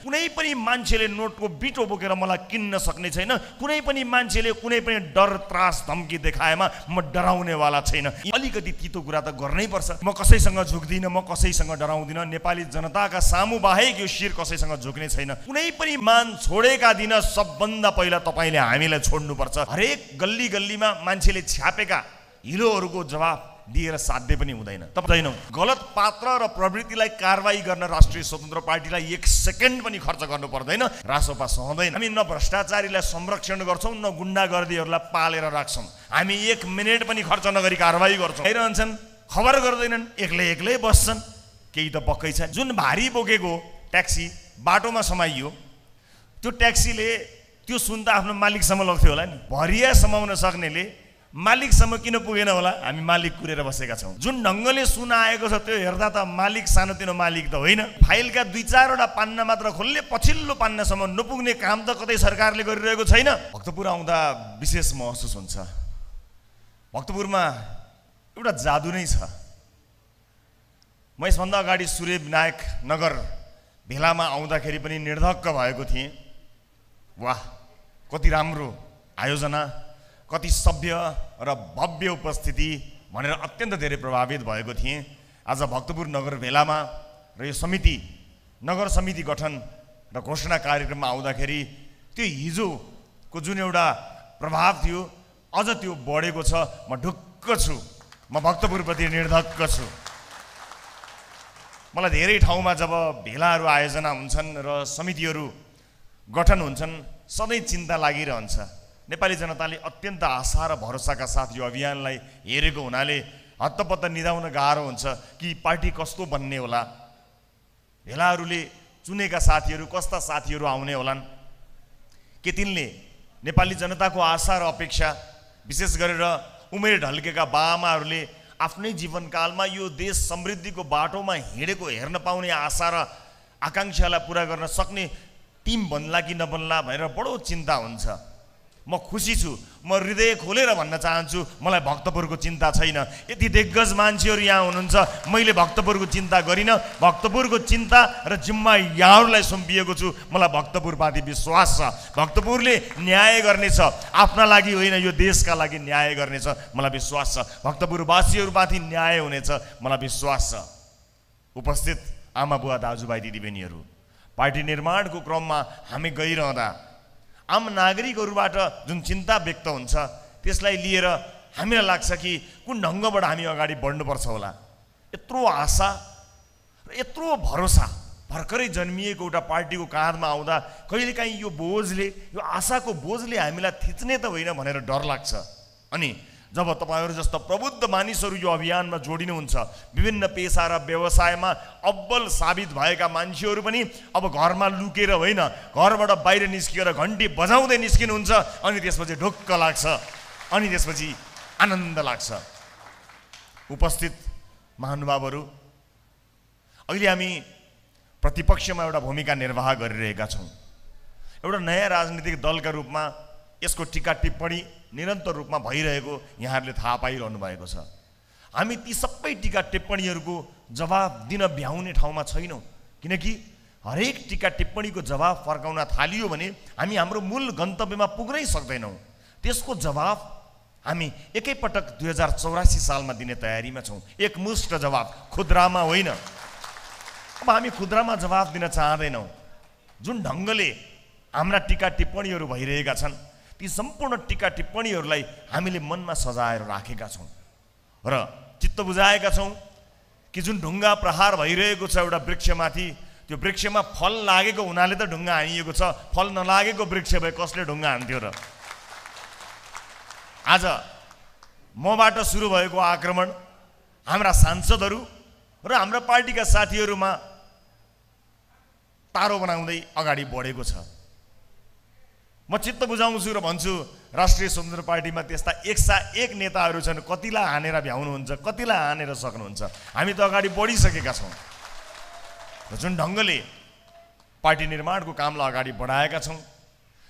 कुनै पनि मान्छेले नोटको बिटो बोकेर मलाई किन्न सक्ने छैन। कुनै पनि मान्छेले कुनै पनि डर त्रास धम्की देखाएमा म डराउनेवाला छैन। अलिकति तितो कुरा त गर्नै पर्छ। म कसैसँग झुक्दिनँ, म कसैसँग डराउँदिनँ। नेपाली जनताका सामु बाहेक यो शिर कसैसँग झुक्ने छैन। कुनै पनि मान छोडेका दिन सबभन्दा पहिला तपाईँले हामीलाई छोड्नुपर्छ। हरेक गल्ली गल्लीमा मान्छेले छ्यापेका हिलोहरूको जवाब दिएर साध्य पनि हुँदैन। तपाईँ गलत पात्र र प्रवृत्तिलाई कारवाही गर्न राष्ट्रिय स्वतन्त्र पार्टीलाई 1 सेकेन्ड पनि खर्च गर्नु पर्दैन। रासोपा सहँदैन। हामी न भ्रष्टाचारीलाई संरक्षण गर्छौँ, न गुण्डागर्दीहरूलाई पालेर राख्छौँ। हामी 1 मिनेट पनि खर्च नगरी कारवाही गर्छौँ। आइरहन्छन्, खबर गर्दैनन्, एक्लै बस्छन्। केही त पक्कै छ। जुन भारी बोकेको ट्याक्सी बाटोमा समाइयो, त्यो ट्याक्सीले त्यो सुन त आफ्नो मालिकसम्म लग्थ्यो होला नि। भरिया समाउन सक्नेले मालिकसम्म किन पुगेन होला? हामी मालिक कुरेर बसेका छौँ। जुन ढङ्गले सुन आएको छ त्यो हेर्दा त मालिक सानोतिनो मालिक त होइन। फाइलका 2-4वटा पान्ना मात्र खोल्ने, पछिल्लो पान्नासम्म नपुग्ने काम त कतै सरकारले गरिरहेको छैन। भक्तपुर आउँदा विशेष महसुस हुन्छ। भक्तपुरमा एउटा जादु नै छ। म यसभन्दा अगाडि सूर्य विनायक नगर भेलामा आउँदाखेरि पनि निर्धक्क भएको थिएँ। वाह, कति राम्रो आयोजना, कति सभ्य र भव्य उपस्थिति भनेर अत्यन्त धेरै प्रभावित भएको थिएँ। आज भक्तपुर नगर भेलामा र यो समिति, नगर समिति गठन र घोषणा कार्यक्रममा आउँदाखेरि त्यो हिजोको जुन एउटा प्रभाव थियो अझ त्यो बढेको छ। म ढुक्क छु। म भक्तपुरप्रति निर्धक्क छु। मलाई धेरै ठाउँमा जब भेलाहरू आयोजना हुन्छन् र समितिहरू गठन हुन्छन् सधैँ चिन्ता लागिरहन्छ। नेपाली जनताले अत्यन्त आशा र भरोसाका साथ यो अभियानलाई हेरेको हुनाले हत्तपत्त निदाउन गाह्रो हुन्छ कि पार्टी कस्तो बन्ने होला, भेलाहरूले चुनेका साथीहरू कस्ता साथीहरू आउने होलान्, के तिनले नेपाली जनताको आशा र अपेक्षा, विशेष गरेर उमेर ढल्केका बाआमाहरूले आफ्नै जीवनकालमा यो देश समृद्धिको बाटोमा हिँडेको हेर्न पाउने आशा र आकाङ्क्षालाई पुरा गर्न सक्ने टिम बन्ला कि नबन्ला भनेर बडो चिन्ता हुन्छ। म खुसी छु। म हृदय खोलेर भन्न चाहन्छु, मलाई भक्तपुरको चिन्ता छैन। यति दिग्गज मान्छेहरू यहाँ हुनुहुन्छ, मैले भक्तपुरको चिन्ता गरिनँ। भक्तपुरको चिन्ता र जिम्मा यहाँहरूलाई सुम्पिएको छु। मलाई भक्तपुरमाथि विश्वास छ। भक्तपुरले न्याय गर्नेछ, आफ्ना लागि होइन यो देशका लागि न्याय गर्नेछ, मलाई विश्वास छ। भक्तपुरवासीहरूमाथि न्याय हुनेछ, मलाई विश्वास छ। उपस्थित आमा बुवा दाजुभाइ दिदीबहिनीहरू, पार्टी निर्माणको क्रममा हामी गइरहँदा आम नागरिकहरूबाट जुन चिन्ता व्यक्त हुन्छ त्यसलाई लिएर हामीलाई लाग्छ कि कुन ढङ्गबाट हामी अगाडि बढ्नुपर्छ होला। यत्रो आशा र यत्रो भरोसा भर्खरै जन्मिएको एउटा पार्टीको काँधमा आउँदा कहिलेकाहीँ यो बोझले, यो आशाको बोझले हामीलाई थिच्ने त होइन भनेर डर लाग्छ। अनि जब तपाईँहरू जस्तो प्रबुद्ध मानिसहरू यो अभियानमा जोडिनुहुन्छ, विभिन्न पेसा र व्यवसायमा अब्बल साबित भएका मान्छेहरू पनि अब घरमा लुकेर होइन, घरबाट बाहिर निस्किएर घन्टी बजाउँदै निस्किनुहुन्छ। अनि त्यसपछि ढुक्क लाग्छ, अनि त्यसपछि आनन्द लाग्छ। उपस्थित महानुभावहरू, अहिले हामी प्रतिपक्षमा एउटा भूमिका निर्वाह गरिरहेका छौँ। एउटा नयाँ राजनीतिक दलका रूपमा यसको टीका टिप्पणी निरन्तर रूपमा भइरहेको यहाँहरूले थाहा पाइरहनु भएको छ। हामी ती सबै टीका टिप्पणीहरूको जवाब दिन भ्याउने ठाउँमा छैनौँ, किनकि हरेक टीका टिप्पणीको जवाब फर्काउन थालियो भने हामी हाम्रो मूल गन्तव्यमा पुग्नै सक्दैनौँ। त्यसको जवाब हामी एकैपटक 2084 सालमा दिने तयारीमा छौँ। एकमुष्ट जवाब, खुद्रामा होइन। अब हामी खुद्रामा जवाब दिन चाहँदैनौँ। जुन ढङ्गले हाम्रा टीका टिप्पणीहरू भइरहेका छन् ती सम्पूर्ण टीका टिप्पणीहरूलाई हामीले मनमा सजाएर राखेका छौँ र चित्त बुझाएका छौँ कि जुन ढुङ्गा प्रहार भइरहेको छ एउटा वृक्षमाथि, त्यो वृक्षमा फल लागेको हुनाले त ढुङ्गा हानिएको छ, फल नलागेको वृक्ष भए कसले ढुङ्गा हान्थ्यो र? आज मबाट सुरु भएको आक्रमण हाम्रा सांसदहरू र हाम्रा पार्टीका साथीहरूमा तारो बनाउँदै अगाडि बढेको छ। म चित्त बुझाउँछु र भन्छु, राष्ट्रिय स्वतन्त्र पार्टीमा त्यस्ता 101 नेताहरू छन्, कतिलाई हानेर भ्याउनुहुन्छ, कतिलाई हानेर सक्नुहुन्छ। हामी त अगाडि बढिसकेका छौँ र जुन ढङ्गले पार्टी निर्माणको कामलाई अगाडि बढाएका छौँ,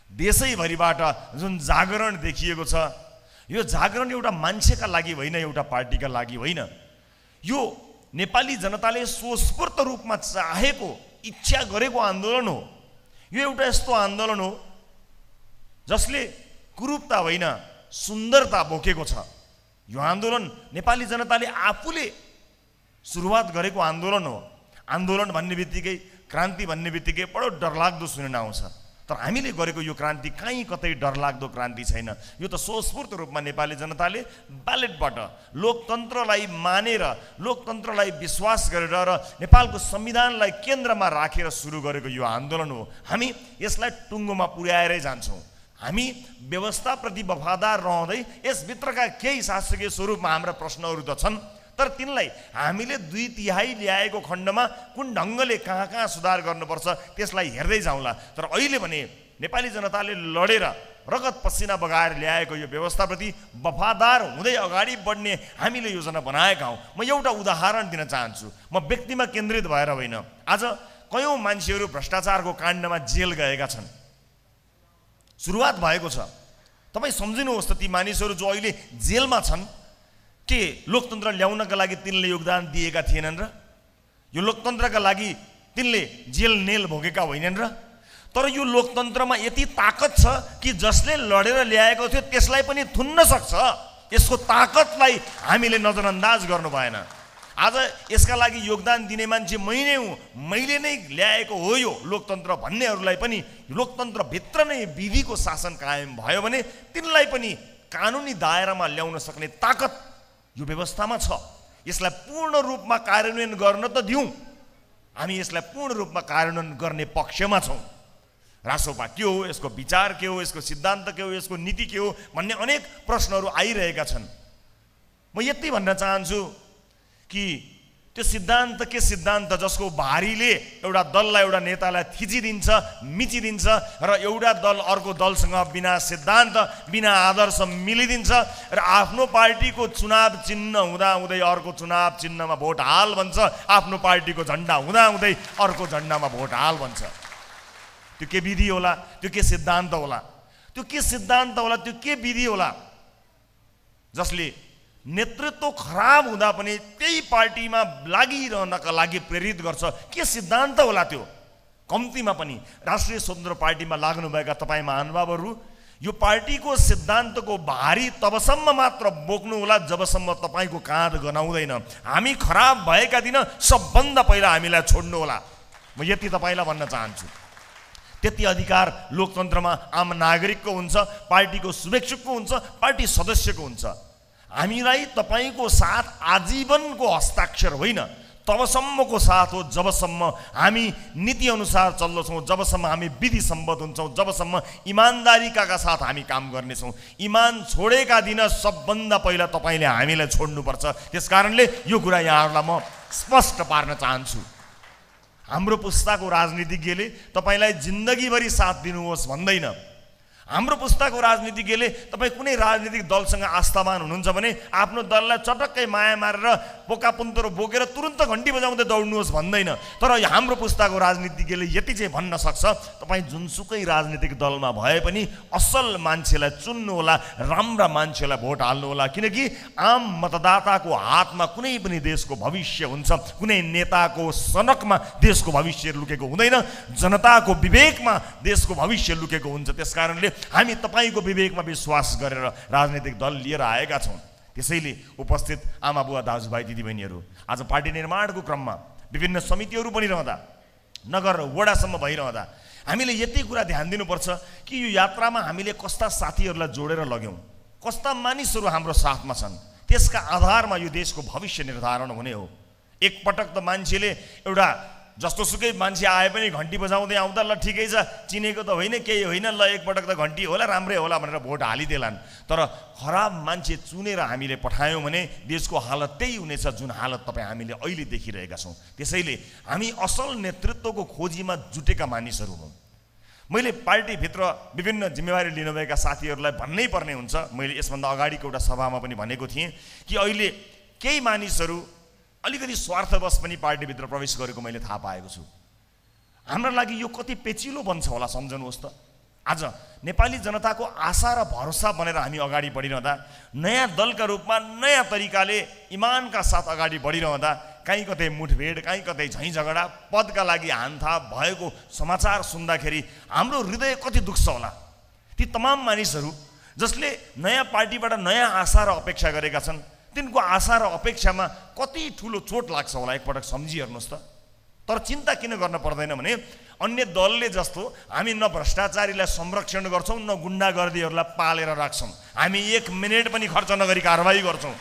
देशैभरिबाट जुन जागरण देखिएको छ, यो जागरण एउटा मान्छेका लागि होइन, एउटा पार्टीका लागि होइन। यो नेपाली जनताले स्वस्फूर्त रूपमा चाहेको, इच्छा गरेको आन्दोलन हो। यो एउटा यस्तो आन्दोलन हो जसले कुरूपता होइन सुन्दरता बोकेको छ। यो आन्दोलन नेपाली जनताले आफूले सुरुवात गरेको आन्दोलन हो। आन्दोलन भन्ने बित्तिकै, क्रान्ति भन्ने बित्तिकै बडो डरलाग्दो सुन्न आउँछ, तर हामीले गरेको यो क्रान्ति कहीँ कतै डरलाग्दो क्रान्ति छैन। यो त स्वस्फूर्त रूपमा नेपाली जनताले ब्यालेटबाट लोकतन्त्रलाई मानेर, लोकतन्त्रलाई विश्वास गरेर र नेपालको संविधानलाई केन्द्रमा राखेर सुरु गरेको यो आन्दोलन हो। हामी यसलाई टुङ्गोमा पुर्याएरै जान्छौँ। हामी व्यवस्थाप्रति वफादार रहँदै यसभित्रका केही शासकीय स्वरूपमा हाम्रा प्रश्नहरू त छन्, तर तिनलाई हामीले 2/3 ल्याएको खण्डमा कुन ढङ्गले कहाँ कहाँ सुधार गर्नुपर्छ त्यसलाई हेर्दै जाउँला। तर अहिले भने नेपाली जनताले लडेर रगत पसिना बगाएर ल्याएको यो व्यवस्थाप्रति वफादार हुँदै अगाडि बढ्ने हामीले योजना बनाएका हौँ। म एउटा उदाहरण दिन चाहन्छु। म व्यक्तिमा केन्द्रित भएर होइन। आज कयौँ मान्छेहरू भ्रष्टाचारको काण्डमा जेल गएका छन्। सुरुवात भएको छ। तपाईँ सम्झिनुहोस् त, ती मानिसहरू जो अहिले जेलमा छन् के लोकतन्त्र ल्याउनका लागि तिनले योगदान दिएका थिएनन् र? यो लोकतन्त्रका लागि तिनले जेल नेल भोगेका होइनन् र? तर यो लोकतन्त्रमा यति ताकत छ कि जसले लडेर ल्याएको थियो त्यसलाई पनि थुन्न सक्छ। यसको ताकतलाई हामीले नजरअन्दाज गर्नु भएन। आज यसका लागि योगदान दिने मान्छे मै नै हुँ, मैले नै ल्याएको हो यो लोकतन्त्र भन्नेहरूलाई पनि लोकतन्त्रभित्र नै विधिको शासन कायम भयो भने तिनलाई पनि कानुनी दायरामा ल्याउन सक्ने ताकत यो व्यवस्थामा छ। यसलाई पूर्ण रूपमा कार्यान्वयन गर्न त दिउँ। हामी यसलाई पूर्ण रूपमा कार्यान्वयन गर्ने पक्षमा छौँ। रासोपा के हो, यसको विचार के हो, यसको सिद्धान्त के हो, यसको नीति के हो भन्ने अनेक प्रश्नहरू आइरहेका छन्। म यति भन्न चाहन्छु कि त्यो सिद्धान्त के सिद्धान्त जसको भारीले एउटा दललाई, एउटा नेतालाई थिचिदिन्छ, मिचिदिन्छ र एउटा दल अर्को दलसँग बिना सिद्धान्त, बिना आदर्श मिलिदिन्छ र आफ्नो पार्टीको चुनाव चिन्ह हुँदाहुँदै अर्को चुनाव चिन्हमा भोट हाल भन्छ, आफ्नो पार्टीको झन्डा हुँदाहुँदै अर्को झन्डामा भोट हाल भन्छ। त्यो के विधि होला? त्यो के सिद्धान्त होला? त्यो के सिद्धान्त होला? त्यो के विधि होला जसले नेतृत्व खराब हुँदा पनि त्यही पार्टीमा लागिरहनका लागि प्रेरित गर्छ? के सिद्धान्त होला त्यो? कम्तीमा पनि राष्ट्रिय स्वतन्त्र पार्टीमा लाग्नुभएका तपाईँ महानुभावहरू, यो पार्टीको सिद्धान्तको भारी तबसम्म मात्र बोक्नु होला जबसम्म तपाईँको काँध गनाउँदैन। हामी खराब भएका दिन सबभन्दा पहिला हामीलाई छोड्नु होला। म यति तपाईँलाई भन्न चाहन्छु। त्यति अधिकार लोकतन्त्रमा आम नागरिकको हुन्छ, पार्टीको शुभेच्छुकको हुन्छ, पार्टी सदस्यको हुन्छ। हामीलाई तपाईँको साथ आजीवनको हस्ताक्षर होइन, तबसम्मको साथ हो जबसम्म हामी नीति अनुसार चल्दछौँ, जबसम्म हामी विधि सम्बद्ध हुन्छौँ, जबसम्म इमान्दारीका साथ हामी काम गर्नेछौँ। इमान छोडेका दिन सबभन्दा पहिला तपाईँले हामीलाई छोड्नुपर्छ। त्यसकारणले यो कुरा यहाँहरूलाई म स्पष्ट पार्न चाहन्छु। हाम्रो पुस्ताको राजनीतिज्ञले तपाईँलाई जिन्दगीभरि साथ दिनुहोस् भन्दैन। हाम्रो पुस्ताको राजनीतिज्ञले तपाईँ कुनै राजनीतिक दलसँग आस्थावान हुनुहुन्छ भने आफ्नो दललाई चटक्कै माया मारेर पोकापुन्तरो बोकेर तुरुन्त घन्टी बजाउँदै दौड्नुहोस् भन्दैन। तर हाम्रो पुस्ताको राजनीतिज्ञले यति चाहिँ भन्न सक्छ, तपाईँ जुनसुकै राजनीतिक दलमा भए पनि असल मान्छेलाई चुन्नु होला, राम्रा मान्छेलाई भोट हाल्नु होला। किनकि आम मतदाताको हातमा कुनै पनि देशको भविष्य हुन्छ, कुनै नेताको सनकमा देशको भविष्य लुकेको हुँदैन, जनताको विवेकमा देशको भविष्य लुकेको हुन्छ। त्यसकारणले हामी तपाईँको विवेकमा विश्वास गरेर राजनीतिक दल लिएर आएका छौँ। त्यसैले उपस्थित आमा बुवा दाजुभाइ दिदीबहिनीहरू, आज पार्टी निर्माणको क्रममा विभिन्न समितिहरू बनिरहँदा, नगर र वडासम्म भइरहँदा हामीले यति कुरा ध्यान दिनुपर्छ कि यो यात्रामा हामीले कस्ता साथीहरूलाई जोडेर लग्यौँ, कस्ता मानिसहरू हाम्रो साथमा छन्, त्यसका आधारमा यो देशको भविष्य निर्धारण हुने हो। एकपटक त मान्छेले एउटा जस्तोसुकै मान्छे आए पनि घन्टी बजाउँदै आउँदा ल ठिकै छ, चिनेको त होइन, केही होइन, ल एकपटक त घन्टी होला, राम्रै होला भनेर भोट हालिदेलान्। तर खराब मान्छे चुनेर हामीले पठायौँ भने देशको हालत त्यही हुनेछ जुन हालत तपाईँ हामीले अहिले देखिरहेका छौँ। त्यसैले हामी असल नेतृत्वको खोजीमा जुटेका मानिसहरू हौँ। मैले पार्टीभित्र विभिन्न जिम्मेवारी लिनुभएका साथीहरूलाई भन्नै पर्ने हुन्छ। मैले यसभन्दा अगाडिको एउटा सभामा पनि भनेको थिएँ कि अहिले केही मानिसहरू अलिकति स्वार्थवश पनि पार्टीभित्र प्रवेश गरेको मैले थाहा पाएको छु। हाम्रो लागि यो कति पेचिलो बन्छ होला सम्झनुहोस् त। आज नेपाली जनताको आशा र भरोसा बनेर हामी अगाडि बढिरहँदा, नयाँ दलका रूपमा नयाँ तरिकाले इमानका साथ अगाडि बढिरहँदा कहीँ कतै मुठभेड, कहीँ कतै झैँ झगडा, पदका लागि हानथाप भएको समाचार सुन्दाखेरि हाम्रो हृदय कति दुख्छ होला। ती तमाम मानिसहरू जसले नयाँ पार्टीबाट नयाँ आशा र अपेक्षा गरेका छन्, तिनको आशा र अपेक्षामा कति ठुलो चोट लाग्छ होला, एकपटक सम्झिहेर्नुहोस् त। तर चिन्ता किन गर्न पर्दैन भने अन्य दलले जस्तो हामी न भ्रष्टाचारीलाई संरक्षण गर्छौँ, न गुन्डागर्दीहरूलाई पालेर राख्छौँ। हामी 1 मिनेट पनि खर्च नगरी कारबाही गर्छौँ।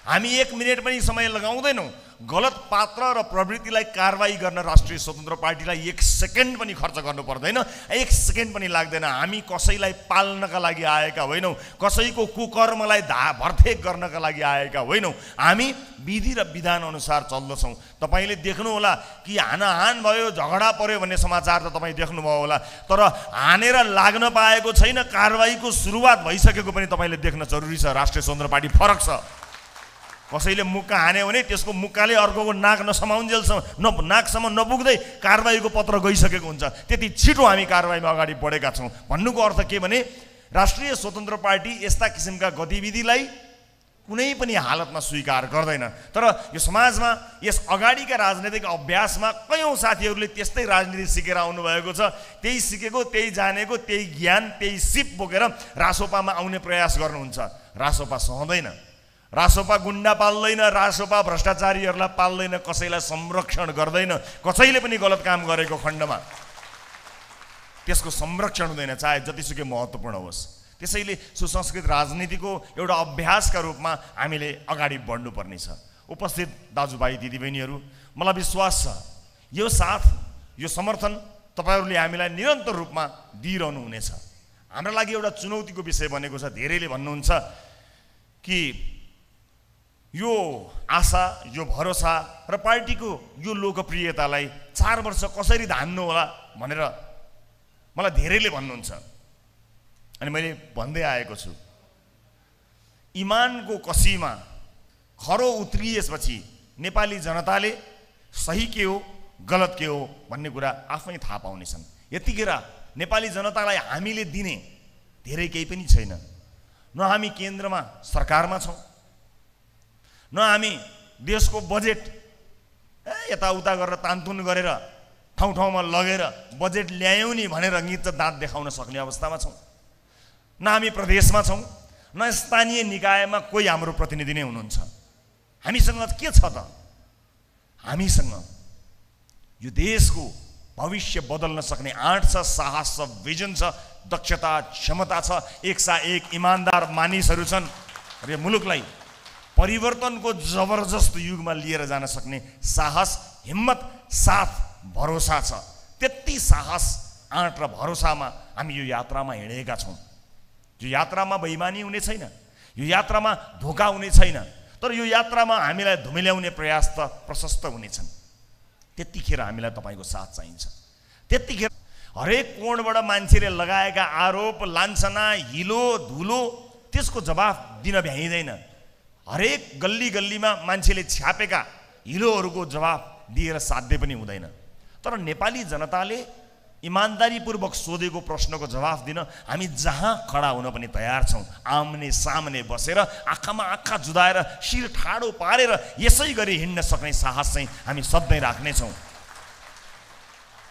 हामी 1 मिनेट पनि समय लगाउँदैनौँ। गलत पात्र र प्रवृत्तिलाई कारबाही गर्न राष्ट्रिय स्वतन्त्र पार्टीलाई 1 सेकेन्ड पनि खर्च गर्नु पर्दैन, 1 सेकेन्ड पनि लाग्दैन। हामी कसैलाई पाल्नका लागि आएका होइनौँ, कसैको कुकर्मलाई भर्तेक गर्नका लागि आएका होइनौँ। हामी विधि र विधान अनुसार चल्दछौँ। तपाईँले देख्नुहोला कि हानाहान भयो, झगडा पर्यो भन्ने समाचार त तपाईँ देख्नुभयो होला, तर हानेर लाग्न पाएको छैन, कारबाहीको सुरुवात भइसकेको पनि तपाईँले देख्न जरुरी छ। राष्ट्रिय स्वतन्त्र पार्टी फरक छ। कसैले मुक्का हान्यो भने त्यसको मुक्काले अर्कोको नाक नसमाउन्जेलसम्म नाकसम्म नपुग्दै कारबाहीको पत्र गइसकेको हुन्छ। त्यति छिटो हामी कारबाहीमा अगाडि बढेका छौँ। भन्नुको अर्थ के भने राष्ट्रिय स्वतन्त्र पार्टी यस्ता किसिमका गतिविधिलाई कुनै पनि हालतमा स्वीकार गर्दैन। तर यो समाजमा यस अगाडिका राजनैतिक अभ्यासमा कयौँ साथीहरूले त्यस्तै राजनीति सिकेर आउनुभएको छ। त्यही सिकेको, त्यही जानेको, त्यही ज्ञान, त्यही सिप बोकेर रासोपामा आउने प्रयास गर्नुहुन्छ। रासोपा सहँदैन, रासोपा गुन्डा पाल्दैन, रासोपा भ्रष्टाचारीहरूलाई पाल्दैन, कसैलाई संरक्षण गर्दैन। कसैले पनि गलत काम गरेको खण्डमा त्यसको संरक्षण हुँदैन, चाहे जतिसुकै महत्त्वपूर्ण होस्। त्यसैले सुसंस्कृत राजनीतिको एउटा अभ्यासका रूपमा हामीले अगाडि बढ्नुपर्ने छ। उपस्थित दाजुभाइ दिदीबहिनीहरू, मलाई विश्वास छ यो साथ, यो समर्थन तपाईँहरूले हामीलाई निरन्तर रूपमा दिइरहनु हुनेछ। हाम्रो लागि एउटा चुनौतीको विषय बनेको छ। धेरैले भन्नुहुन्छ कि यो आशा, यो भरोसा र पार्टीको यो लोकप्रियतालाई 4 वर्ष कसरी धान्नु होला भनेर मलाई धेरैले भन्नुहुन्छ। अनि मैले भन्दै आएको छु, इमानको कसीमा खरो उत्रिएपछि नेपाली जनताले सही के हो, गलत के हो भन्ने कुरा आफै थाहा पाउनेछन्। यतिखेर नेपाली जनतालाई हामीले दिने धेरै केही पनि छैन। न हामी केन्द्रमा सरकारमा छौँ, न हामी देशको बजेट यताउता गरेर तानतुन गरेर ठाउँ ठाउँमा लगेर बजेट ल्यायौँ नि भनेर निच दाँत देखाउन सक्ने अवस्थामा छौँ। न हामी प्रदेशमा छौँ, न स्थानीय निकायमा कोही हाम्रो प्रतिनिधि नै हुनुहुन्छ। हामीसँग के छ त? हामीसँग यो देशको भविष्य बदल्न सक्ने आँट छ, साहस छ, भिजन छ, दक्षता, क्षमता छ, 101 इमान्दार मानिसहरू छन् र यो मुलुकलाई परिवर्तनको जबरजस्त युगमा लिएर जान सक्ने साहस, हिम्मत, साथ, भरोसा छ। त्यति साहस, आँट र भरोसामा हामी यो यात्रामा हिँडेका छौँ। यो यात्रामा बेइमानी हुने छैन, यो यात्रामा धोका हुने छैन, तर यो यात्रामा हामीलाई धुमिल्याउने प्रयास त प्रशस्त हुनेछन्। त्यतिखेर हामीलाई तपाईँको साथ चाहिन्छ। त्यतिखेर हरेक कोणबाट मान्छेले लगाएका आरोप, लान्छना, हिलो धुलो त्यसको जवाफ दिन भ्याइँदैन। हरेक गल्ली गल्लीमा मान्छेले छ्यापेका हिलोहरूको जवाफ दिएर साध्य पनि हुँदैन। तर नेपाली जनताले इमान्दारीपूर्वक सोधेको प्रश्नको जवाफ दिन हामी जहाँ खडा हुन पनि तयार छौँ। आम्ने सामने बसेर आँखामा आँखा जुदाएर शिर ठाडो पारेर यसै गरी हिँड्न सक्ने साहस चाहिँ हामी सधैँ राख्नेछौँ।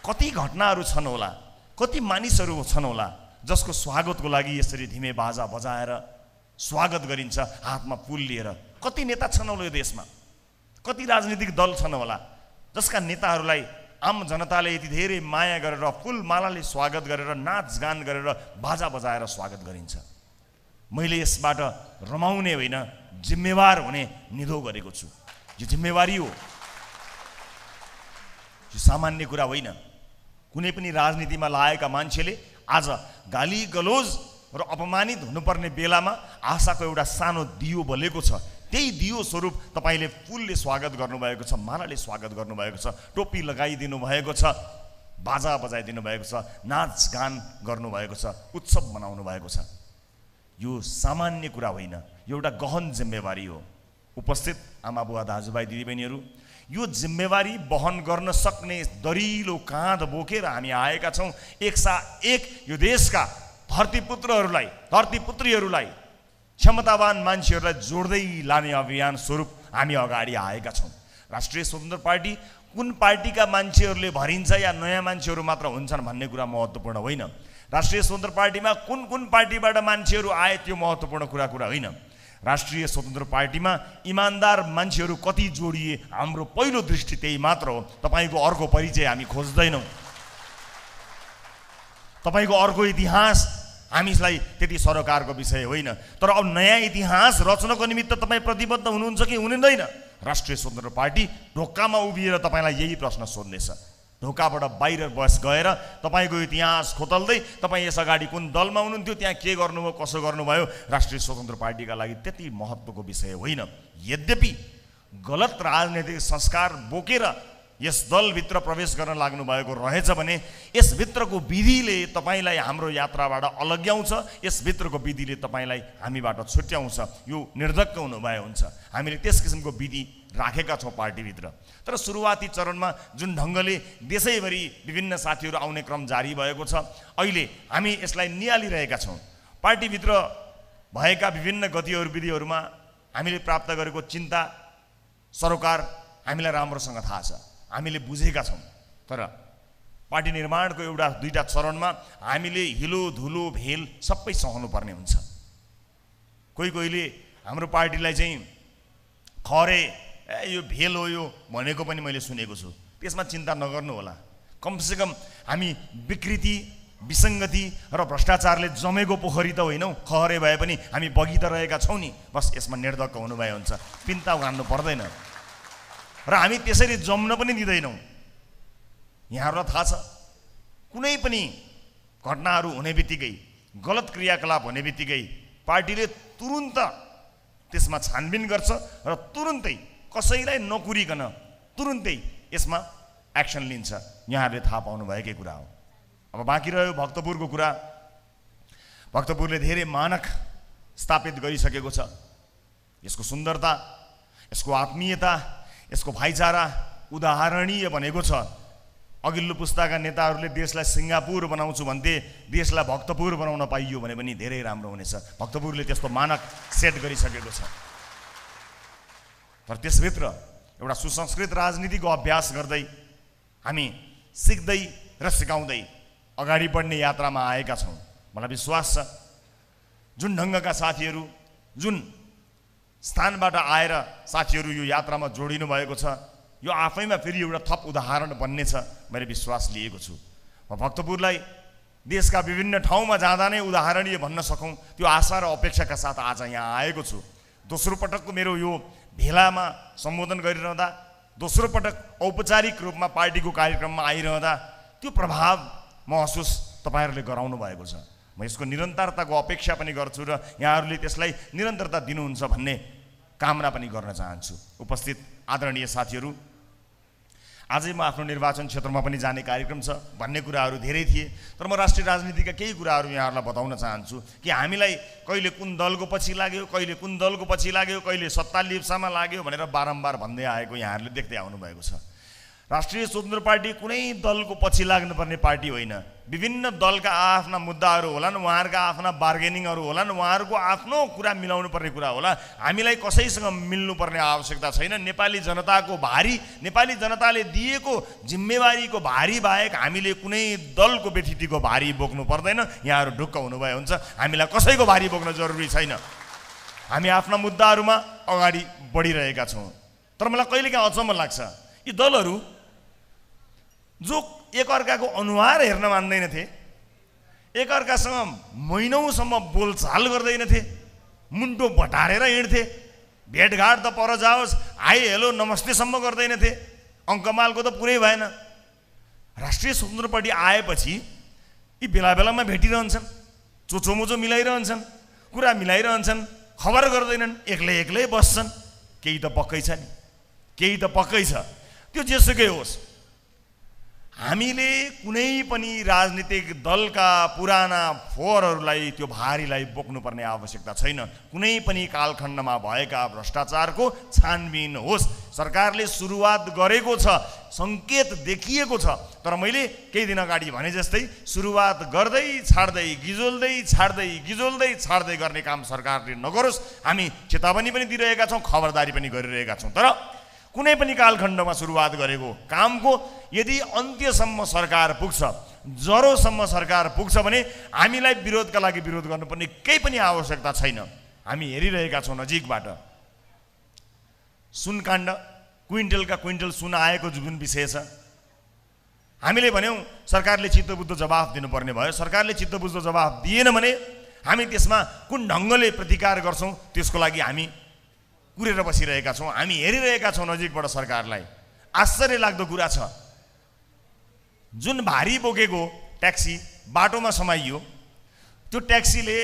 कति घटनाहरू छन् होला, कति मानिसहरू छन् होला जसको स्वागतको लागि यसरी धिमे बाजा बजाएर स्वागत गरिन्छ, हातमा फुल लिएर। कति नेता छन् होला यो देशमा, कति राजनीतिक दल छन् होला जसका नेताहरूलाई आम जनताले यति धेरै माया गरेर फुलमालाले स्वागत गरेर नाचगान गरेर बाजा बजाएर स्वागत गरिन्छ। मैले यसबाट रमाउने होइन, जिम्मेवार हुने निधो गरेको छु। यो जिम्मेवारी हो, यो सामान्य कुरा होइन। कुनै पनि राजनीतिमा लागेका मान्छेले आज गाली गलोज र अपमानित हुनुपर्ने बेलामा आशाको एउटा सानो दियो बलेको छ। त्यही दियो स्वरूप तपाईँले फुलले स्वागत गर्नुभएको छ, मालाले स्वागत गर्नुभएको छ, टोपी लगाइदिनु भएको छ, बाजा बजाइदिनु भएको छ, नाचगान गर्नुभएको छ, उत्सव मनाउनु भएको छ। यो सामान्य कुरा होइन, यो एउटा गहन जिम्मेवारी हो। उपस्थित आमा बुवा दाजुभाइ दिदीबहिनीहरू, यो जिम्मेवारी वहन गर्न सक्ने दरिलो काँध बोकेर हामी आएका छौँ। एकसाथ एक यो देशका धरतीपुत्रहरूलाई, धरतीपुत्रीहरूलाई, क्षमतावान मान्छेहरूलाई जोड्दै लाने अभियान स्वरूप हामी अगाडि आएका छौँ। राष्ट्रिय स्वतन्त्र पार्टी कुन पार्टीका मान्छेहरूले भरिन्छ या नयाँ मान्छेहरू मात्र हुन्छन् भन्ने कुरा महत्त्वपूर्ण होइन। राष्ट्रिय स्वतन्त्र पार्टीमा कुन कुन पार्टीबाट मान्छेहरू आए त्यो महत्त्वपूर्ण कुरा होइन। राष्ट्रिय स्वतन्त्र पार्टीमा इमान्दार मान्छेहरू कति जोडिए हाम्रो पहिलो दृष्टि त्यही मात्र हो। तपाईँको अर्को परिचय हामी खोज्दैनौँ, तपाईँको अर्को इतिहास हामीलाई त्यति सरोकारको विषय होइन। तर अब नयाँ इतिहास रच्नको निमित्त तपाईँ प्रतिबद्ध हुनुहुन्छ कि हुनुहुँदैन? राष्ट्रिय स्वतन्त्र पार्टी ढोकामा उभिएर तपाईँलाई यही प्रश्न सोध्नेछ। ढोकाबाट बाहिर गएर तपाईँको इतिहास खोतल्दै तपाईँ यस अगाडि कुन दलमा हुनुहुन्थ्यो, त्यहाँ के गर्नुभयो, कसो गर्नुभयो, राष्ट्रिय स्वतन्त्र पार्टीका लागि त्यति महत्त्वको विषय होइन। यद्यपि गलत राजनैतिक संस्कार बोकेर यस दलभित्र प्रवेश गर्न लाग्नु भएको रहेछ भने यसभित्रको विधिले तपाईँलाई हाम्रो यात्राबाट अलग्याउँछ, यसभित्रको विधिले तपाईँलाई हामीबाट छुट्याउँछ। यो निर्धक्क हुनुभए हुन्छ। हामीले त्यस किसिमको विधि राखेका छौँ पार्टीभित्र। तर सुरुवाती चरणमा जुन ढङ्गले देशैभरि विभिन्न साथीहरू आउने क्रम जारी भएको छ, अहिले हामी यसलाई नियालिरहेका छौँ। पार्टीभित्र भएका विभिन्न गतिविधिहरूमा हामीले प्राप्त गरेको चिन्ता सरोकार हामीलाई राम्रोसँग थाहा छ, हामीले बुझेका छौँ। तर पार्टी निर्माणको एउटा दुईटा चरणमा हामीले हिलो धुलो भेल सबै सहनु पर्ने हुन्छ। कोहीले हाम्रो पार्टीलाई चाहिँ खरे यो भेल हो यो भनेको पनि मैले सुनेको छु। त्यसमा चिन्ता नगर्नु होला। कमसेकम हामी विकृति, विसङ्गति र भ्रष्टाचारले जमेको पोखरी त होइनौँ, खहरे भए पनि हामी बगी त रहेका छौँ नि। बस यसमा निर्धक्क हुनुभए हुन्छ, पिन्ता उघान्नु पर्दैन र हामी त्यसरी जम्न पनि दिँदैनौँ। यहाँहरूलाई थाहा छ, कुनै पनि घटनाहरू हुने बित्तिकै, गलत क्रियाकलाप हुने बित्तिकै पार्टीले तुरुन्त त्यसमा छानबिन गर्छ र तुरुन्तै कसैलाई नकुरिकन तुरुन्तै यसमा एक्सन लिन्छ। यहाँहरूले थाहा पाउनुभएकै कुरा हो। अब बाँकी रह्यो भक्तपुरको कुरा। भक्तपुरले धेरै मानक स्थापित गरिसकेको छ। यसको सुन्दरता, यसको आत्मीयता, यसको भाइचारा उदाहरणीय बनेको छ। अघिल्लो पुस्ताका नेताहरूले देशलाई सिङ्गापुर बनाउँछु भन्थे, देशलाई भक्तपुर बनाउन पाइयो भने पनि धेरै राम्रो हुनेछ। भक्तपुरले त्यस्तो मानक सेट गरिसकेको छ। तर त्यसभित्र एउटा सुसंस्कृत राजनीतिको अभ्यास गर्दै हामी सिक्दै र सिकाउँदै अगाडि बढ्ने यात्रामा आएका छौँ। मलाई विश्वास छ जुन ढङ्गका साथीहरू, जुन स्थानबाट आएर साथीहरू यो यात्रामा जोडिनु भएको छ, यो आफैमा फेरि एउटा थप उदाहरण बन्नेछ मैले विश्वास लिएको छु। म भक्तपुरलाई देशका विभिन्न ठाउँमा जाँदा नै उदाहरणीय भन्न सकौँ त्यो आशा र अपेक्षाका साथ आज यहाँ आएको छु। दोस्रो पटकको मेरो यो भेलामा सम्बोधन गरिरहँदा, दोस्रो पटक औपचारिक रूपमा पार्टीको कार्यक्रममा आइरहँदा त्यो प्रभाव महसुस तपाईँहरूले गराउनु भएको छ। म यसको निरन्तरताको अपेक्षा पनि गर्छु र यहाँहरूले त्यसलाई निरन्तरता दिनुहुन्छ भन्ने कामना पनि गर्न चाहन्छु। उपस्थित आदरणीय साथीहरू, आजै म आफ्नो निर्वाचन क्षेत्रमा पनि जाने कार्यक्रम छ भन्ने कुराहरू धेरै थिए। तर म राष्ट्रिय राजनीतिका केही कुराहरू यहाँहरूलाई बताउन चाहन्छु कि हामीलाई कहिले कुन दलको पछि लाग्यो, कहिले कुन दलको पछि लाग्यो, कहिले सत्ता लिप्सामा लाग्यो भनेर बारम्बार भन्दै आएको यहाँहरूले देख्दै आउनुभएको छ। राष्ट्रिय स्वतन्त्र पार्टी कुनै दलको पछि लाग्नुपर्ने पार्टी होइन। विभिन्न दलका आफ्ना मुद्दाहरू होलान्, उहाँहरूका आफ्ना बार्गेनिङहरू होलान्, उहाँहरूको आफ्नो कुरा मिलाउनु पर्ने कुरा होला। हामीलाई कसैसँग मिल्नुपर्ने आवश्यकता छैन। नेपाली जनताको भारी, नेपाली जनताले दिएको जिम्मेवारीको भारी बाहेक हामीले कुनै दलको बेठिटीको भारी बोक्नु पर्दैन। यहाँहरू ढुक्क हुनुभए हुन्छ। हामीलाई कसैको भारी बोक्न जरुरी छैन। हामी आफ्ना मुद्दाहरूमा अगाडि बढिरहेका छौँ। तर मलाई कहिलेकाहीँ अचम्म लाग्छ, यी दलहरू जो एकअर्काको अनुहार हेर्न मान्दैनथे, एकअर्कासँग महिनौसम्म बोलचाल गर्दैनथे, मुन्टो बटारेर हिँड्थे, भेटघाट त पर जाओस् हाई हेलो नमस्तेसम्म गर्दैनथे, अङ्कमालको त पुरै भएन। राष्ट्रिय स्वतन्त्र पार्टी आएपछि यी बेला बेलामा भेटिरहन्छन्, चोचोमोचो मिलाइरहन्छन्, कुरा मिलाइरहन्छन्, खबर गर्दैनन्, एक्लै एक्लै बस्छन्। केही त पक्कै छ नि, केही त पक्कै छ। त्यो जेसुकै होस्, हामीले कुनै पनि राजनीतिक दलका पुराना फोहोरहरूलाई, त्यो भारीलाई बोक्नुपर्ने आवश्यकता छैन। कुनै पनि कालखण्डमा भएका भ्रष्टाचारको छानबिन होस्, सरकारले सुरुवात गरेको छ, सङ्केत देखिएको छ। तर मैले केही दिन अगाडि भने जस्तै सुरुवात गर्दै छाड्दै गिजोल्दै छाड्दै गर्ने काम सरकारले नगरोस्। हामी चेतावनी पनि दिइरहेका छौँ, खबरदारी पनि गरिरहेका छौँ। तर कुनै पनि कालखण्डमा सुरुवात गरेको कामको यदि अन्त्यसम्म सरकार पुग्छ, जरोसम्म सरकार पुग्छ भने हामीलाई विरोधका लागि विरोध गर्नुपर्ने केही पनि आवश्यकता छैन। हामी हेरिरहेका छौँ नजिकबाट सुनकाण्ड, क्विन्टलका क्विन्टल सुन आएको जुन विषय छ। हामीले भन्यौँ सरकारले चित्तबुद्ध जवाफ दिनुपर्ने भयो। सरकारले चित्तबुद्ध जवाफ दिएन भने हामी त्यसमा कुन ढङ्गले प्रतिकार गर्छौँ त्यसको लागि हामी कुरेर बसिरहेका छौँ। हामी हेरिरहेका छौँ नजिकबाट सरकारलाई। आश्चर्य लाग्दो कुरा छ, जुन भारी बोकेको ट्याक्सी बाटोमा समाइयो, त्यो ट्याक्सीले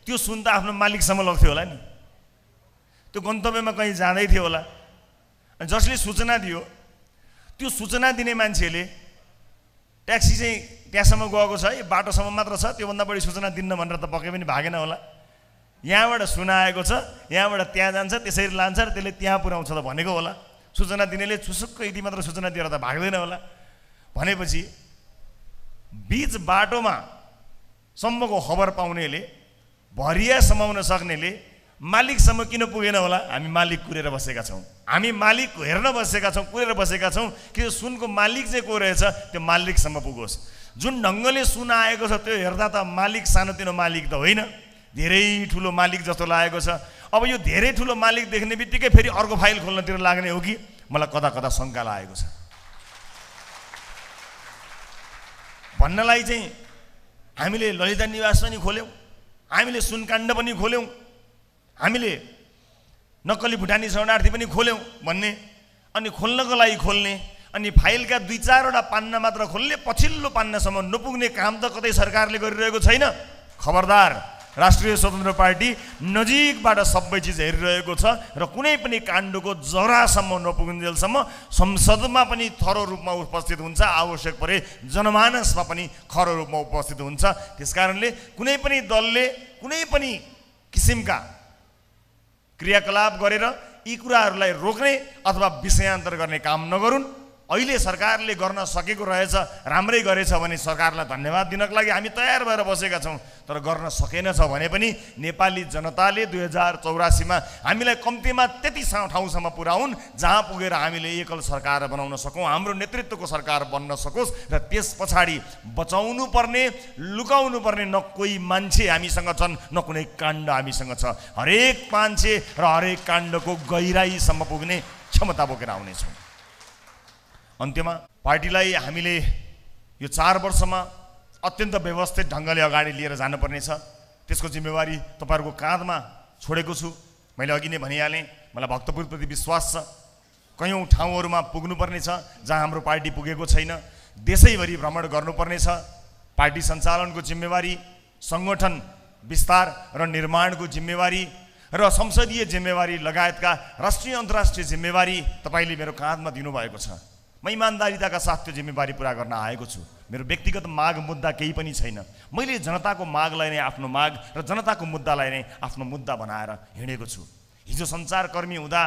त्यो सुन त आफ्नो मालिकसम्म लग्थ्यो होला नि, त्यो गन्तव्यमा कहीँ जाँदै थियो होला। जसले सूचना दियो त्यो सूचना दिने मान्छेले ट्याक्सी चाहिँ त्यहाँसम्म गएको छ, यो बाटोसम्म मात्र छ, त्योभन्दा बढी सूचना दिन्न भनेर त पक्कै पनि भागेन होला। यहाँबाट सुनाएको छ, यहाँबाट त्यहाँ जान्छ, त्यसरी लान्छ र त्यसले त्यहाँ पुर्याउँछ त भनेको होला। सूचना दिनेले छुसुक्क यति मात्र सूचना दिएर त भाग्दैन होला। भनेपछि बीच बाटोमा सम्मको खबर पाउनेले, भरिया समाउन सक्नेले मालिकसम्म किन पुगेन होला? हामी मालिक कुरेर बसेका छौँ। हामी मालिक हेर्न बसेका छौँ, कुरेर बसेका छौँ कि सुनको मालिक चाहिँ को रहेछ, त्यो मालिकसम्म पुगोस्। जुन ढङ्गले सुन आएको छ त्यो हेर्दा त मालिक सानोतिनो मालिक त होइन, धेरै ठुलो मालिक जस्तो लागेको छ। अब यो धेरै ठुलो मालिक देख्ने बित्तिकै फेरि अर्को फाइल खोल्नतिर लाग्ने हो कि? मलाई कता कता शङ्का लागेको छ। भन्नलाई चाहिँ हामीले ललिता निवास पनि खोल्यौँ, हामीले सुनकाण्ड पनि खोल्यौँ, हामीले नक्कली भुटानी शरणार्थी पनि खोल्यौँ भन्ने, अनि खोल्नको लागि खोल्ने, अनि फाइलका 2-4वटा पान्ना मात्र खोल्ने, पछिल्लो पान्नासम्म नपुग्ने काम त कतै सरकारले गरिरहेको छैन। खबरदार, राष्ट्रिय स्वतन्त्र पार्टी नजिकबाट सबै चिज हेरिरहेको छ र कुनै पनि काण्डको जरासम्म नपुगिन्जेलसम्म संसदमा पनि थरो रूपमा उपस्थित हुन्छ, आवश्यक परे जनमानसमा पनि खरो रूपमा उपस्थित हुन्छ। त्यसकारणले कुनै पनि दलले कुनै पनि किसिमका क्रियाकलाप गरेर यी कुराहरूलाई रोक्ने अथवा विषयान्तर गर्ने काम नगरून्। अहिले सरकारले गर्न सकेको रहेछ, राम्रै गरेछ भने सरकारलाई धन्यवाद दिनको लागि हामी तयार भएर बसेका छौँ। तर गर्न सकेन छ भने पनि नेपाली जनताले 2084मा हामीलाई कम्तीमा त्यति ठाउँसम्म पुर्याउन् जहाँ पुगेर हामीले एकल सरकार बनाउन सकौँ, हाम्रो नेतृत्वको सरकार बन्न सकोस्। र त्यस पछाडि बचाउनु पर्ने, लुकाउनु पर्ने न कोही मान्छे हामीसँग छन्, न कुनै काण्ड हामीसँग छ। हरेक मान्छे र हरेक काण्डको गहिराईसम्म पुग्ने क्षमता बोकेर आउनेछौँ। अन्त्यमा पार्टीलाई हामीले यो 4 वर्षमा अत्यन्त व्यवस्थित ढङ्गले अगाडि लिएर जानुपर्ने छ। त्यसको जिम्मेवारी तपाईँहरूको काँधमा छोडेको छु। मैले अघि नै भनिहालेँ, मलाई भक्तपुरप्रति विश्वास छ। कयौँ ठाउँहरूमा पुग्नुपर्ने छ जहाँ हाम्रो पार्टी पुगेको छैन। देशैभरि भ्रमण गर्नुपर्ने छ। पार्टी सञ्चालनको जिम्मेवारी, सङ्गठन विस्तार र निर्माणको जिम्मेवारी र संसदीय जिम्मेवारी लगायतका राष्ट्रिय अन्तर्राष्ट्रिय जिम्मेवारी तपाईँले मेरो काँधमा दिनुभएको छ। म इमान्दारिताका साथ त्यो जिम्मेवारी पुरा गर्न आएको छु। मेरो व्यक्तिगत माग मुद्दा केही पनि छैन। मैले जनताको मागलाई नै आफ्नो माग र जनताको मुद्दालाई नै आफ्नो मुद्दा बनाएर हिँडेको छु। हिजो सञ्चारकर्मी हुँदा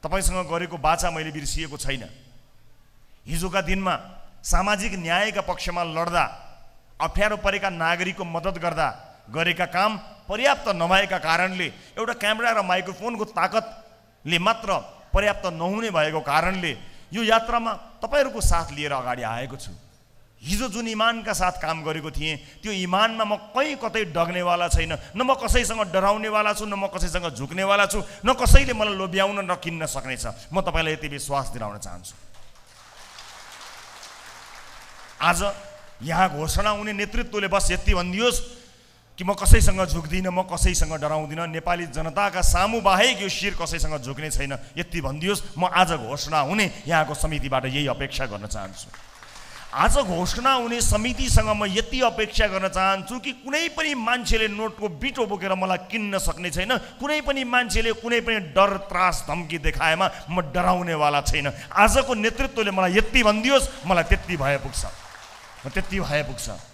तपाईँसँग गरेको बाचा मैले बिर्सिएको छैन। हिजोका दिनमा सामाजिक न्यायका पक्षमा लड्दा, अप्ठ्यारो परेका नागरिकको मद्दत गर्दा गरेका काम पर्याप्त नभएका कारणले, एउटा क्यामेरा र माइक्रोफोनको ताकतले मात्र पर्याप्त नहुने भएको कारणले यो यात्रामा तपाईँहरूको साथ लिएर अगाडि आएको छु। हिजो जुन इमानका साथ काम गरेको थिएँ, त्यो इमानमा म कहीँ कतै डग्नेवाला छैन। न म कसैसँग डराउनेवाला छु, न म कसैसँग झुक्नेवाला छु, न कसैले मलाई लोभ्याउन नकिन्न सक्नेछ। म तपाईँलाई यति विश्वास दिलाउन चाहन्छु। आज यहाँ घोषणा हुने नेतृत्वले बस यति भनिदियोस् कि म कसैसँग झुक्दिनँ, म कसैसँग डराउँदिनँ, नेपाली जनताका सामु बाहेक यो शिर कसैसँग झुक्ने छैन, यति भनिदियोस्। म आज घोषणा हुने यहाँको समितिबाट यही अपेक्षा गर्न चाहन्छु। आज घोषणा हुने समितिसँग म यति अपेक्षा गर्न चाहन्छु कि कुनै पनि मान्छेले नोटको बिटो बोकेर मलाई किन्न सक्ने छैन। कुनै पनि मान्छेले कुनै पनि डर, त्रास, धम्की देखाएमा म डराउनेवाला छैन। आजको नेतृत्वले मलाई यति भनिदियोस्, मलाई त्यति भए पुग्छ, म त्यति भए पुग्छ।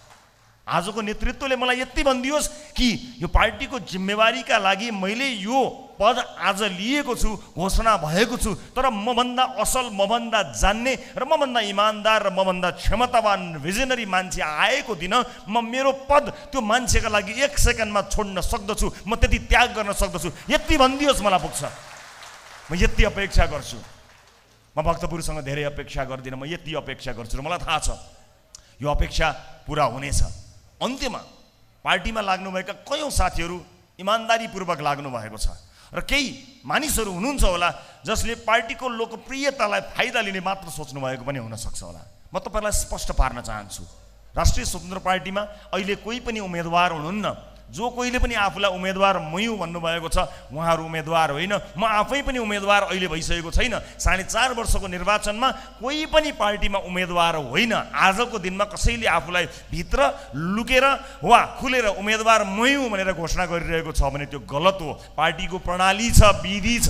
आजको नेतृत्वले मलाई यति भनिदियोस् कि यो पार्टीको जिम्मेवारीका लागि मैले यो पद आज लिएको छु, घोषणा भएको छु, तर मभन्दा असल, मभन्दा जान्ने र मभन्दा इमान्दार र मभन्दा क्षमतावान भिजनरी मान्छे आएको दिन म मेरो पद त्यो मान्छेका लागि 1 सेकेन्डमा छोड्न सक्दछु, म त्यति त्याग गर्न सक्दछु, यति भनिदियोस् मलाई पुग्छ। म यति अपेक्षा गर्छु। म भक्तपुरसँग धेरै अपेक्षा गर्दिनँ, म यति अपेक्षा गर्छु र मलाई थाहा छ यो अपेक्षा पुरा हुनेछ। अन्त्यमा पार्टीमा लाग्नुभएका कयौँ साथीहरू इमान्दारीपूर्वक लाग्नु भएको छ र केही मानिसहरू हुनुहुन्छ होला जसले पार्टीको लोकप्रियतालाई फाइदा लिने मात्र सोच्नु भएको पनि हुनसक्छ होला। म तपाईँलाई स्पष्ट पार्न चाहन्छु, राष्ट्रिय स्वतन्त्र पार्टीमा अहिले कोही पनि उम्मेदवार हुनुहुन्न। जो कोहीले पनि आफूलाई उम्मेदवार मै हुँ भन्नुभएको छ उहाँहरू उम्मेदवार होइन। म आफै पनि उम्मेदवार अहिले भइसकेको छैन। 4.5 वर्षको निर्वाचनमा कोही पनि पार्टीमा उम्मेदवार होइन। आजको दिनमा कसैले आफूलाई भित्र लुकेर वा खुलेर उम्मेदवार मै हुँ भनेर घोषणा गरिरहेको छ भने त्यो गलत हो। पार्टीको प्रणाली छ, विधि छ।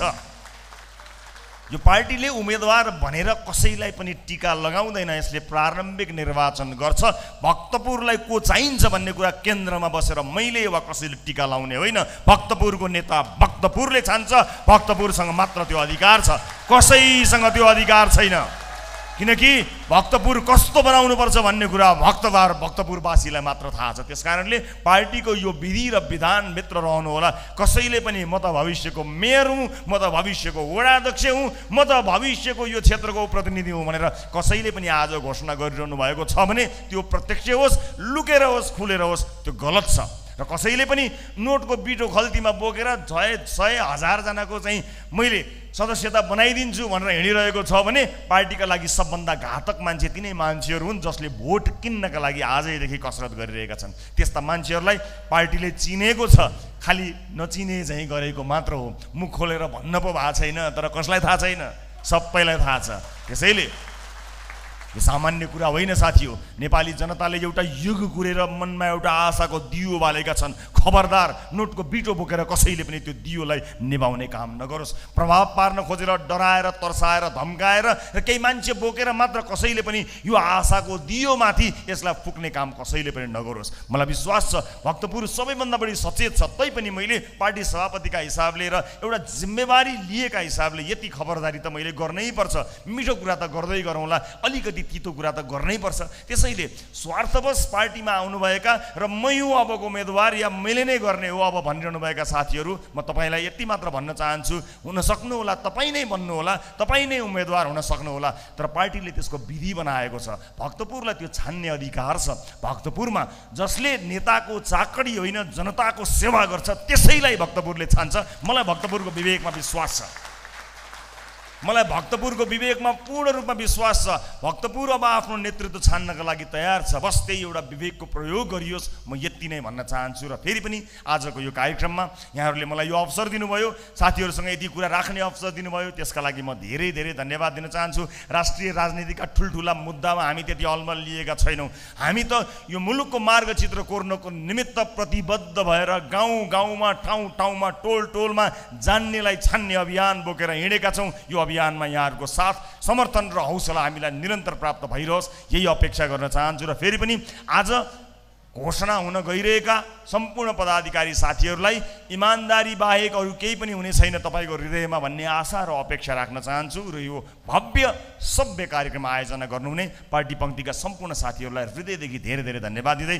यो पार्टीले उम्मेदवार भनेर कसैलाई पनि टीका लगाउँदैन। यसले प्रारम्भिक निर्वाचन गर्छ। भक्तपुरलाई को चाहिन्छ भन्ने कुरा केन्द्रमा बसेर मैले वा कसैले टीका लाउने होइन। भक्तपुरको नेता भक्तपुरले छान्छ। भक्तपुरसँग मात्र त्यो अधिकार छ, कसैसँग त्यो अधिकार छैन। किनकि भक्तपुर कस्तो बनाउनुपर्छ भन्ने कुरा भक्तपुरवासीलाई मात्र थाहा छ। त्यसकारणले पार्टीको यो विधि र विधानभित्र रहनु होला। कसैले पनि म त भविष्यको मेयर हुँ, म त भविष्यको वडाध्यक्ष हुँ, म त भविष्यको यो क्षेत्रको प्रतिनिधि हुँ भनेर कसैले पनि आज घोषणा गरिरहनु भएको छ भने त्यो प्रत्यक्ष होस्, लुकेर होस्, खुलेर होस्, त्यो गलत छ। र कसैले पनि नोटको बिटो खल्तीमा बोकेर 100,000 जनाको चाहिँ मैले सदस्यता बनाइदिन्छु भनेर हिँडिरहेको छ भने पार्टीका लागि सबभन्दा घातक मान्छे तिनै मान्छेहरू हुन् जसले भोट किन्नका लागि आजैदेखि कसरत गरिरहेका छन्। त्यस्ता मान्छेहरूलाई पार्टीले चिनेको छ, खालि नचिने चाहिँ गरेको मात्र हो। मुख खोलेर भन्न पो भएको छैन, तर कसलाई थाहा छैन? सबैलाई थाहा छ। त्यसैले यो सामान्य कुरा होइन साथी हो। नेपाली जनताले एउटा युग गुरेर मनमा एउटा आशाको दियो बालेका छन्। खबरदार नोटको बिटो बोकेर कसैले पनि त्यो दियोलाई निभाउने काम नगरोस्। प्रभाव पार्न खोजेर डराएर, तर्साएर, धम्काएर र केही मान्छे बोकेर मात्र कसैले पनि यो आशाको दियोमाथि यसलाई फुक्ने काम कसैले पनि नगरोस्। मलाई विश्वास छ भक्तपुर सबैभन्दा बढी सचेत छ। तैपनि मैले पार्टी सभापतिका हिसाबले र एउटा जिम्मेवारी लिएका हिसाबले यति खबरदारी त मैले गर्नै पर्छ। मिठो कुरा त गर्दै गरौँला, अलिकति तितो कुरा त गर्नै पर्छ। त्यसैले स्वार्थवश पार्टीमा आउनुभएका र मै हुँ अबको उम्मेदवार या मैले नै गर्ने हो अब भनिरहनुभएका साथीहरू, म तपाईँलाई यति मात्र भन्न चाहन्छु, हुन सक्नुहोला तपाईँ नै बन्नुहोला, तपाईँ नै उम्मेदवार हुन सक्नुहोला, तर पार्टीले त्यसको विधि बनाएको छ। भक्तपुरलाई त्यो छान्ने अधिकार छ। भक्तपुरमा जसले नेताको चाकडी होइन जनताको सेवा गर्छ त्यसैलाई भक्तपुरले छान्छ। मलाई भक्तपुरको विवेकमा विश्वास छ। मलाई भक्तपुरको विवेकमा पूर्ण रूपमा विश्वास छ। भक्तपुर अब आफ्नो नेतृत्व छान्नका लागि तयार छ। बस त्यही एउटा विवेकको प्रयोग गरियोस्, म यति नै भन्न चाहन्छु। र फेरि पनि आजको यो कार्यक्रममा यहाँहरूले मलाई यो अवसर दिनुभयो, साथीहरूसँग यति कुरा राख्ने अवसर दिनुभयो, त्यसका लागि म धेरै धेरै धन्यवाद दिन चाहन्छु। राष्ट्रिय राजनीतिका ठुल्ठुला मुद्दामा हामी त्यति अलमल लिएका छैनौँ। हामी त यो मुलुकको मार्गचित्र कोर्नको निमित्त प्रतिबद्ध भएर गाउँ गाउँमा, ठाउँ ठाउँमा, टोल टोलमा जान्नेलाई छान्ने अभियान बोकेर हिँडेका छौँ। यो अभियानमा यहाँहरूको साथ, समर्थन र हौसला हामीलाई निरन्तर प्राप्त भइरहोस्, यही अपेक्षा गर्न चाहन्छु। र फेरि पनि आज घोषणा हुन गइरहेका सम्पूर्ण पदाधिकारी साथीहरूलाई इमान्दारी बाहेक अरू केही पनि हुने छैन तपाईँको हृदयमा भन्ने आशा र अपेक्षा राख्न चाहन्छु। र यो भव्य सभ्य कार्यक्रम आयोजना गर्नुहुने पार्टी पङ्क्तिका सम्पूर्ण साथीहरूलाई हृदयदेखि धेरै धेरै धन्यवाद दिँदै